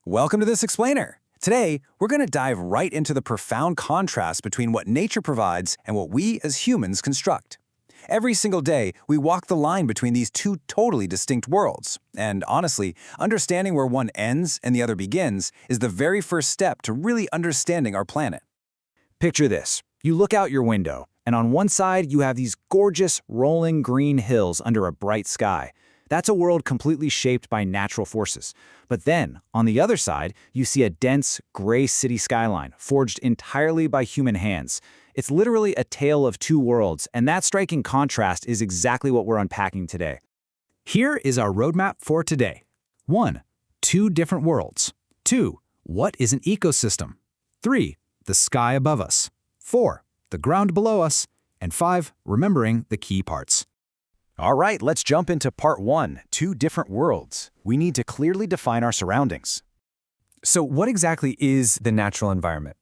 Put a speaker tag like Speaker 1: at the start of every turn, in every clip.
Speaker 1: Welcome to This Explainer. Today, we're going to dive right into the profound contrast between what nature provides and what we as humans construct. Every single day, we walk the line between these two totally distinct worlds. And honestly, understanding where one ends and the other begins is the very first step to really understanding our planet.
Speaker 2: Picture this. You look out your window, and on one side you have these gorgeous, rolling green hills under a bright sky. That's a world completely shaped by natural forces. But then, on the other side, you see a dense, gray city skyline, forged entirely by human hands. It's literally a tale of two worlds, and that striking contrast is exactly what we're unpacking today. Here is our roadmap for today. 1. Two different worlds. 2. What is an ecosystem? 3. The sky above us. 4. The ground below us. And 5. Remembering the key parts.
Speaker 1: All right, let's jump into part 1, two different worlds. We need to clearly define our surroundings.
Speaker 3: So what exactly is the natural environment?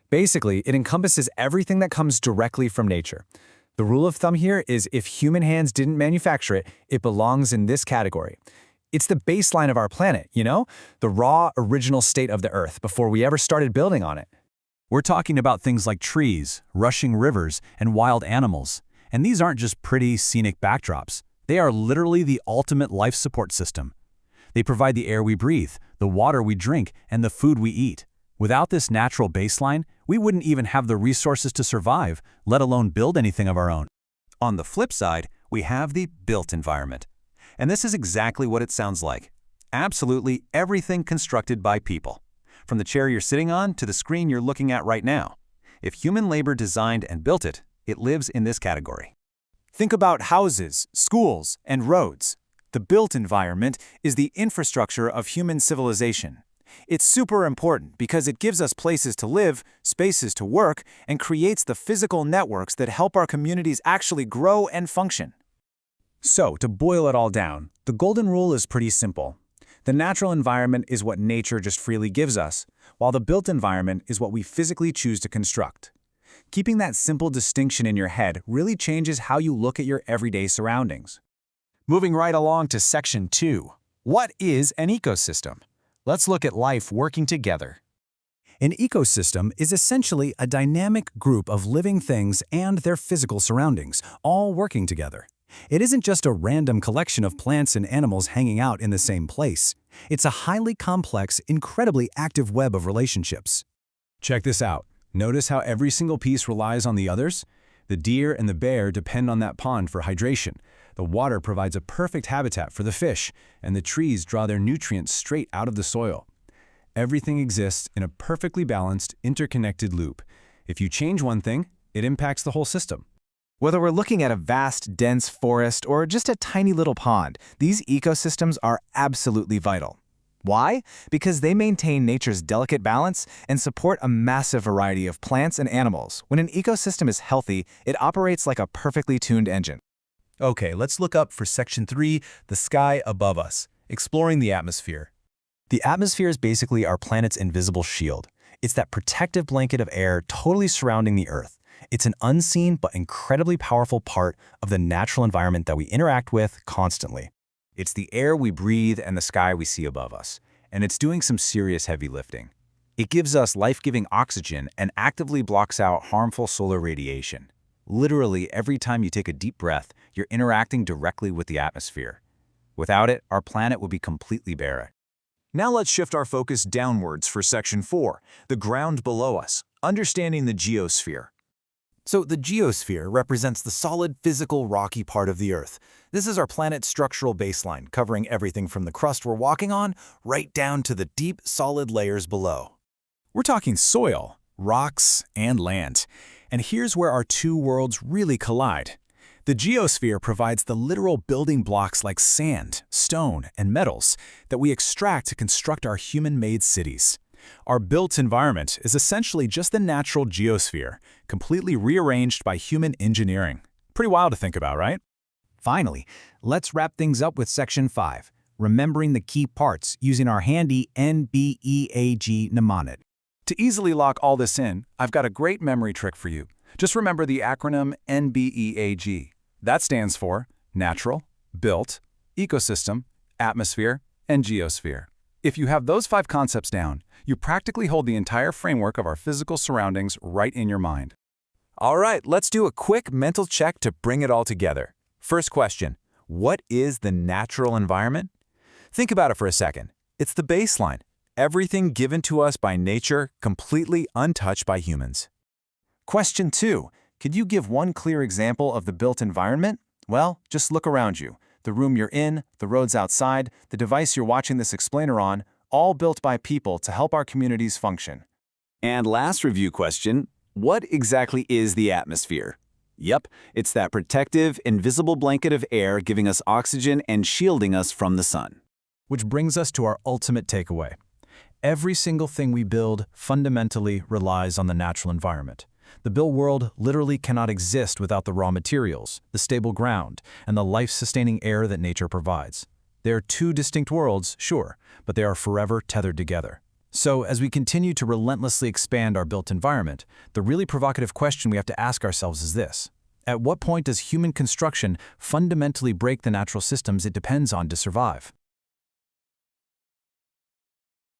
Speaker 3: Basically, it encompasses everything that comes directly from nature. The rule of thumb here is if human hands didn't manufacture it, it belongs in this category. It's the baseline of our planet, the raw, original state of the Earth before we ever started building on it.
Speaker 4: We're talking about things like trees, rushing rivers, and wild animals. And these aren't just pretty, scenic backdrops. They are literally the ultimate life support system. They provide the air we breathe, the water we drink, and the food we eat. Without this natural baseline, we wouldn't even have the resources to survive, let alone build anything of our own.
Speaker 5: On the flip side, we have the built environment. And this is exactly what it sounds like. Absolutely everything constructed by people. From the chair you're sitting on to the screen you're looking at right now. If human labor designed and built it, it lives in this category.
Speaker 1: Think about houses, schools, and roads. The built environment is the infrastructure of human civilization. It's super important because it gives us places to live, spaces to work, and creates the physical networks that help our communities actually grow and function.
Speaker 3: So, to boil it all down, the golden rule is pretty simple. The natural environment is what nature just freely gives us, while the built environment is what we physically choose to construct. Keeping that simple distinction in your head really changes how you look at your everyday surroundings. Moving right along to section 2. What is an ecosystem? Let's look at life working together. An ecosystem is essentially a dynamic group of living things and their physical surroundings, all working together. It isn't just a random collection of plants and animals hanging out in the same place. It's a highly complex, incredibly active web of relationships. Check this out. Notice how every single piece relies on the others? The deer and the bear depend on that pond for hydration. The water provides a perfect habitat for the fish, and the trees draw their nutrients straight out of the soil. Everything exists in a perfectly balanced, interconnected loop. If you change one thing, it impacts the whole system.
Speaker 2: Whether we're looking at a vast, dense forest or just a tiny little pond, these ecosystems are absolutely vital. Why? Because they maintain nature's delicate balance and support a massive variety of plants and animals. When an ecosystem is healthy, it operates like a perfectly tuned engine.
Speaker 4: Okay, let's look up for section 3, the sky above us, exploring the atmosphere.
Speaker 3: The atmosphere is basically our planet's invisible shield. It's that protective blanket of air totally surrounding the Earth. It's an unseen but incredibly powerful part of the natural environment that we interact with constantly. It's the air we breathe and the sky we see above us, and it's doing some serious heavy lifting. It gives us life-giving oxygen and actively blocks out harmful solar radiation. Literally, every time you take a deep breath, you're interacting directly with the atmosphere. Without it, our planet would be completely barren.
Speaker 1: Now let's shift our focus downwards for section 4, the ground below us, understanding the geosphere.
Speaker 3: So the geosphere represents the solid, physical, rocky part of the Earth. This is our planet's structural baseline, covering everything from the crust we're walking on right down to the deep, solid layers below. We're talking soil, rocks, and land. And here's where our two worlds really collide. The geosphere provides the literal building blocks like sand, stone, and metals that we extract to construct our human-made cities. Our built environment is essentially just the natural geosphere, completely rearranged by human engineering. Pretty wild to think about, right? Finally, let's wrap things up with section 5, remembering the key parts using our handy NBEAG mnemonic. To easily lock all this in, I've got a great memory trick for you. Just remember the acronym NBEAG. That stands for Natural, Built, Ecosystem, Atmosphere, and Geosphere. If you have those 5 concepts down, you practically hold the entire framework of our physical surroundings right in your mind.
Speaker 5: All right, let's do a quick mental check to bring it all together. First question, what is the natural environment? Think about it for a second. It's the baseline. Everything given to us by nature, completely untouched by humans.
Speaker 1: Question 2. Could you give one clear example of the built environment? Well, just look around you. The room you're in, the roads outside, the device you're watching this explainer on, all built by people to help our communities function.
Speaker 5: And last review question, what exactly is the atmosphere? Yep, it's that protective, invisible blanket of air giving us oxygen and shielding us from the sun.
Speaker 4: Which brings us to our ultimate takeaway. Every single thing we build fundamentally relies on the natural environment. The built world literally cannot exist without the raw materials, the stable ground, and the life-sustaining air that nature provides. They are 2 distinct worlds, sure, but they are forever tethered together. So, as we continue to relentlessly expand our built environment, the really provocative question we have to ask ourselves is this: at what point does human construction fundamentally break the natural systems it depends on to survive?